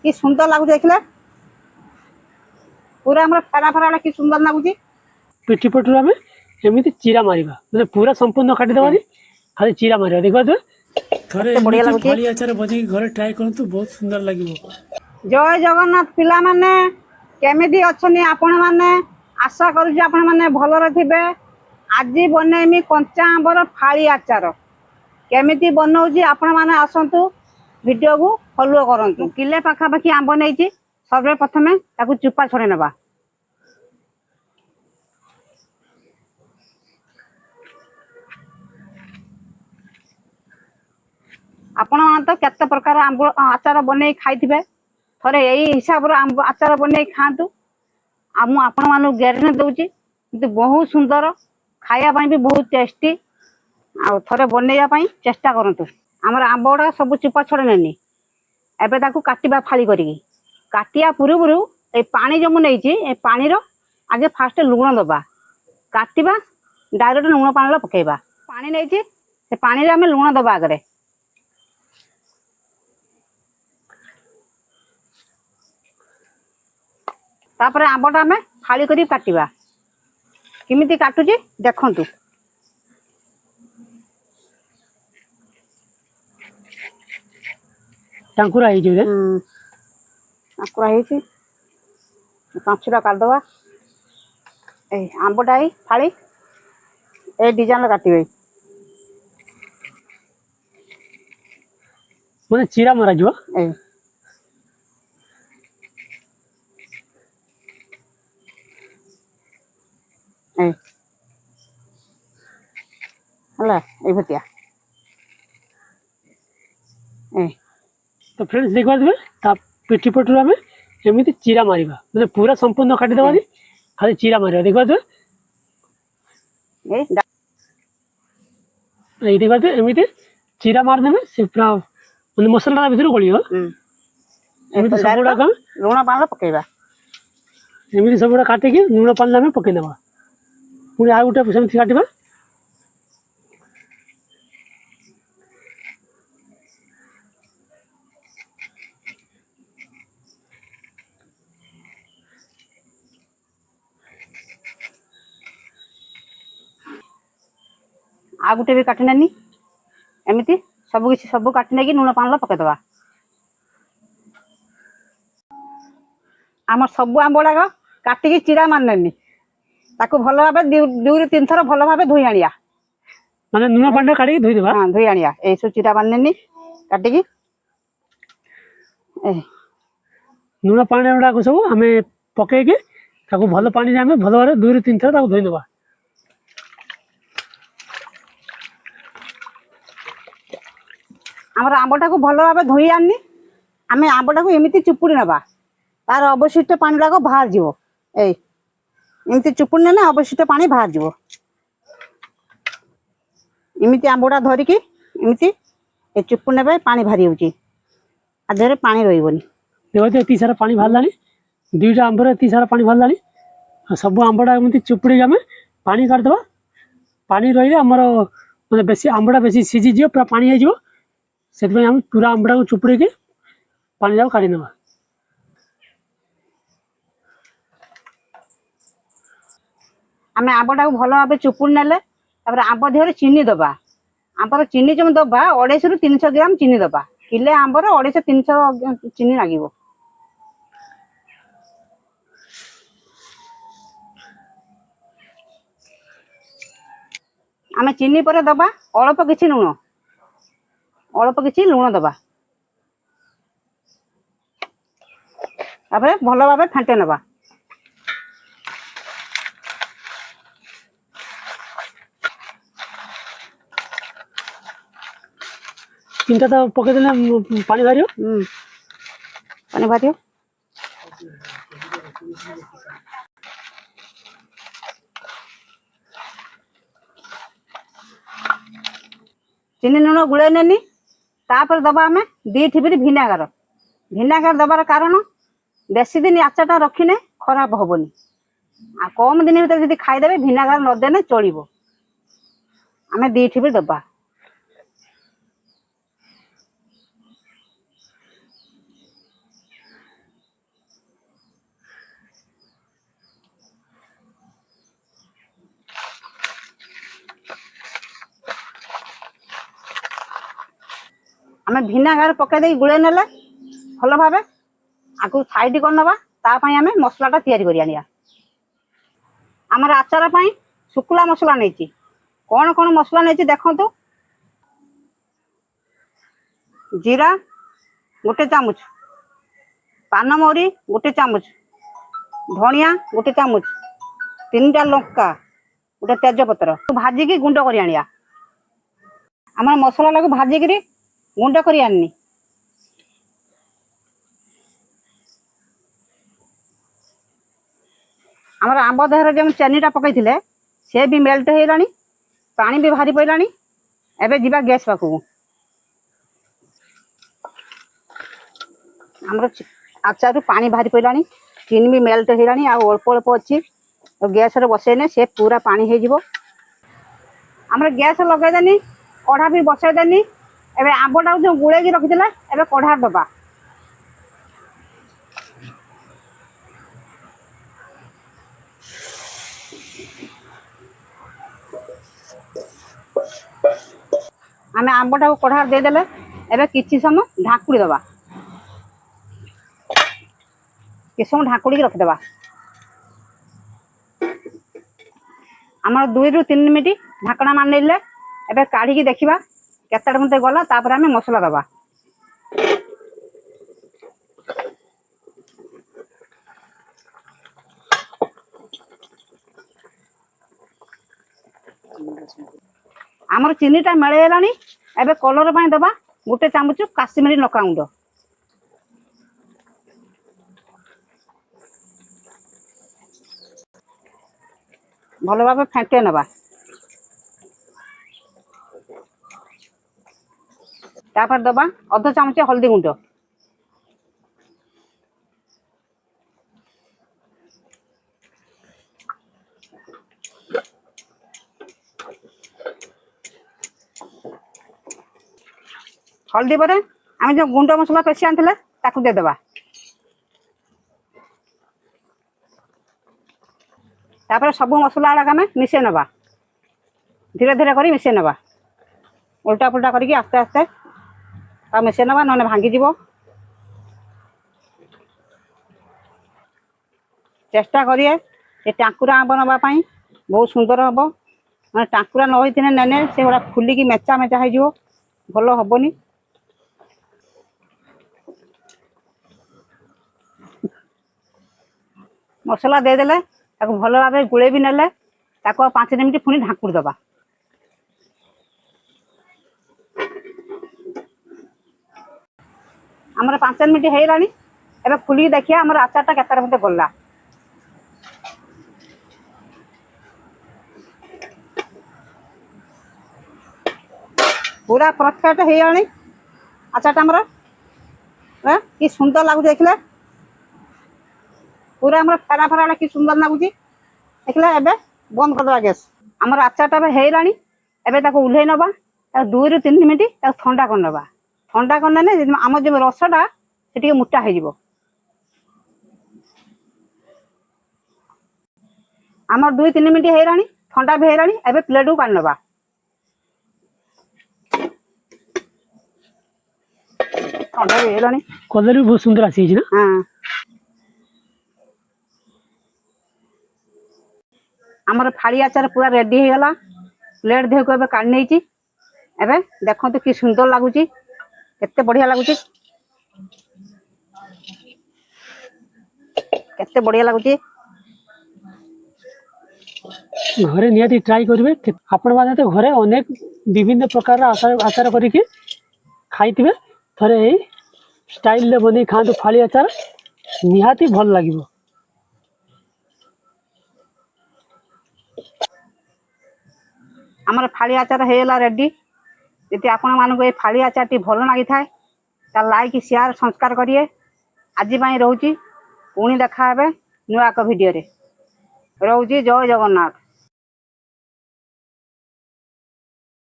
कि सुंदर लगुच देखले पूरा हमर फेरा फेरा कि सुंदर लगुच पिठी पटू आम एमती चिरा मारिबा मतलब पूरा संपूर्ण काटी दबानी खाली चिरा मारिबा देखबा तो थोड़े बढ़िया लगुच फाली आचार बनी घरे ट्राई करंतु बहुत सुंदर लागिवो। जय जगन्नाथ पिला माने केमिति अछनी आपण माने आशा करू आपण माने भलरे थिबे। आज बनेमी कंचा आंबर फाली आचार केमिति बनाऊची आपण माने आसंतु वीडियो को फॉलो करंतु। किले पाखा पाखी आंब नेइची सर्वे प्रथमे ताकू चुपा छड़े नबा। आपण मान तो केते प्रकार आंब आचार बनै खाइथिबे थरे एई हिसाब रो आंब आचार बनै खांतु। आ मु आपण मानु गारंटी दउची किंतु बहुत सुंदर खाया पई भी बहुत टेस्टी आ थरे बनैया पई चेष्टा करंतु। हमर आंबोडा सब चुपा छड़े नेनी एबे ताकू काटिबा फाली करिकी काटिया पूर्व ए पानी जो मु नेइची ए पानी रो आगे फास्ट लुण दबा काटिबा डायरेक्ट लुण पानी रो पकेबा। पानी नेइची से पानी रे हमें लुण दबा आगरे तापर आंबटा हमें फाली करी काटिबा किमिति काटुची देखंतु। टांकुरा हे जे टांकुरा हेची पांचटा काट दबा ए आंबटा ही फाली ए डिजाइन काटिबे माने चिरा मारा जो ए ए हला ए भतिया ए तो फ्रेंड्स देखबा देबे ता पिठी पटू आम एमती चिरा मारिबा मतलब पूरा संपूर्ण काटी दबानी खाली चिरा मारिबा देखबा तो ए देखबा तो एमती चिरा मार देबे से पूरा मतलब मसाला भीतर गलियो एमती सबुडा का लुण पानी पकेबा एमती सबुडा काटी के लुण पानी में पके देबा पुनी आ गुटे सेमती काटिबा आ गुटे भी काटी नेनी एमती सब किसी सब काटी नेकी लुण पानी पके दबा। आम सब आंब गुड़ाक काटिकी चिरा मारनेनी ताकू भल भाव दुई तीन थर भल भाव धोई आनिया माने लुण पानी काटी धोई देबा। हाँ धोई आनिया ए सब चिरा मारनेनी काटिकी ए लुण पानी गुड़ा को सब आम पकईके ताको भल पानी आम भल भाव दुई तीन थर धोई देबा। आमर आंबटा को भल भाव धोई आनी आम आंबटा को एमती चुपुड़ी नबा तार अवशिष्ट पानी गुड़ाक बाहर जीवो एमती चुपुड़ी ने अवशिष्ट पानी बाहर जीवो एमती आंबटा धरिकी एमती ए चुपुड़ी ने पानी बाहरी होची आधे पानी रहीबनी देखो तो एति सारा पानी बाहरलानी दुईटा आंबर एति सारा पानी बाहरलानी सब आंबटा एमती चुपुड़ी आम पानी काटदबा पानी रही आमर मतलब बेसी आंबटा बेसी सीझी जीव पूरा पानी हो से आम पूरा आंबटा को चुपुड़ी के पानी जाक काढ़ी नवा। आम आंबटा को भल भाव चुपुड़ी नेले आंब देहरे चीनी दबा आंबर चीनी जो दबा 250 रु 300 ग्राम चीनी दबा किले आंबर 250 300 चीनी लगे। आम चीनी पर दबा अल्प किछि लुण दबा भल भाव फेंटे नबा। तीन तो पके देले पानी बाहर पानी बाहर चीनी लुण गुड़े नेनी तापर दबा आम 2 ठिपिरी भिनेगार दबार कारण बेसी दिन आचारटा रखिने खराब हबनी आ कम दिन भीतर जदि खाईदेवे भिनेगार नदेने चलिबो आम 2 ठिपिरी दबा। आम भिनेगार पकईदे गुड़े नेले भल भाव आगे साइड करनवा तापाई आम मसलाटा तैयारी कर आनिया। आमर आचार पाई शुक्ला मसला नहीं कौन कौन मसला नहीं देखु जीरा गोटे चामच पानमरी गोटे चामच धनिया गोटे चामच 3टा लंका गोटे तेजपत्र भाजिकी गुंड कर आनिया। आम मसला को भाजिक गुंड कर आनी आमर आंब देहर जो चेनीटा पकई से भी मेल्ट हो गलानी पानी भी बाहरी पड़ानी। एबे जीवा गैस पाखक आमर आचार पानी बाहरी पड़ानी चीनी भी मेल्ट हो गलानी अल्प अल्प अच्छी गैस बसैने से पूरा पानी हो आमर गैस लगेदेनी कढ़ा भी बसैदेनी। एबे आंबटा जो गुड़े रखी एबे कढ़ा दबा आम आंबटा को कढ़ा देदेले एबे किछि समय ढाकुड़ी दबा कि समय ढाकुड़ी रखिदबा। आमर 2 ରୁ 3 मिनिट ढाकना मारने एबे काढ़ी देखा केते मते गला तापर आम मसला दबा। आमर चीनीटा मेलैलानी एबे कलर पाई दबा गोटे चामच काश्मीरी लंका गुंड भल भाव फेंटे नवा। तापर दबा अध चामच हल्दी गुंड हल्दी पर आम जो गुंड मसला पेशी आनते ताकू देदेबा। तापर सब मसला गुड़ाक आम मिसई नवा धीरे धीरे कर मिसई नवा उल्टा पुल्टा करके आस्ते आस्ते मिसई नवा ना भांगी जीव। चेष्टा करिए टांकुरा आंब नापी बहुत सुंदर हम मैं टांकुरा नई नेने से गुड़ा फुलिकी मेचा मेचा हो भल हेनी। मसला देदेले भल भाव गुड़े भी नेले 5 मिनिट पुणी ढाकुड़ दबा। आमर 5 मिनिट हो गलानी एबे खुलिकी देखिए आमर आचारटा केते मते गला। पूरा परफेक्ट हो गलानी आचारटा आमर कि सुंदर लगुच देखले पूरा आमर फेरा फेरा कि सुंदर लगुच देखले। एबे बंद करदे गैस आमर आचारटा हो गलानी एबे ताको उल्हे नबा 2 ରୁ 3 मिनिट ठंडा कर नबा। ठंडा करने आम जो रसटा से मोटा हो आमर 2-3 मिनिट हो गलानी ठंडा भी हो गलानी एबे प्लेट को काढ़ी नबा। ठंडा भी गलानी कलर भी बहुत सुंदर आसी ना। हाँ आमर फाड़ी आचार पूरा रेडी हो गला प्लेट देह को काढ़ी नहीं एबे देखो कि सुंदर लगुच केते बढ़िया लगुच केते बढ़िया लगुच। घरे निहाती ट्राई करेंगे आपण मैंने तो घरे अनेक विभिन्न प्रकार आचार आचार करके खाई थे स्टाइल बन खातु फाड़ी आचार निहाती भल लगे। आमर फाड़ी आचार होगा रेडी यदि आपण मानक ये फाड़ी आचार टी भल लगी था लाइक शेयर सब्सक्राइब करिए। आज रोची पुणी देखा नुआ एक वीडियो रे रोची। जय जगन्नाथ।